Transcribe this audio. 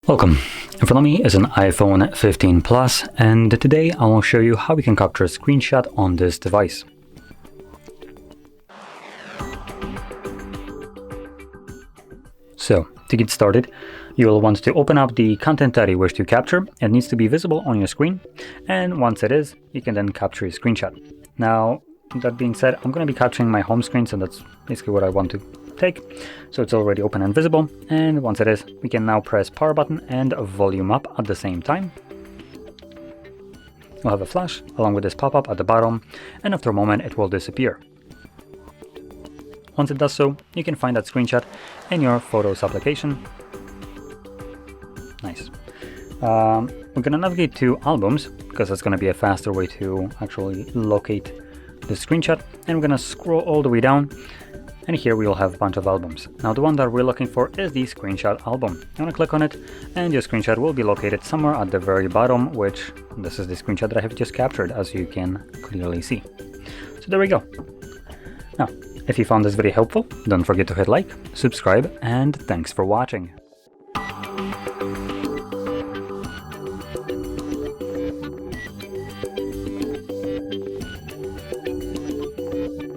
Welcome. In front of me is an iPhone 15 Plus, and today I will show you how we can capture a screenshot on this device. So, to get started, you will want to open up the content that you wish to capture. It needs to be visible on your screen, and once it is, you can then capture a screenshot. Now, that being said, I'm going to be capturing my home screen, so that's basically what I want to take. So it's already open and visible, and once it is, we can now press power button and volume up at the same time. We'll have a flash along with this pop-up at the bottom, and after a moment it will disappear. Once it does so, you can find that screenshot in your Photos application. Nice. We're going to navigate to albums, because that's going to be a faster way to actually locate the screenshot, and we're going to scroll all the way down, and here we will have a bunch of albums. Now the one that we're looking for is the screenshot album. You want to click on it, and your screenshot will be located somewhere at the very bottom, which this is the screenshot that I have just captured, as you can clearly see. So there we go. Now, if you found this video helpful, don't forget to hit like, subscribe, and thanks for watching.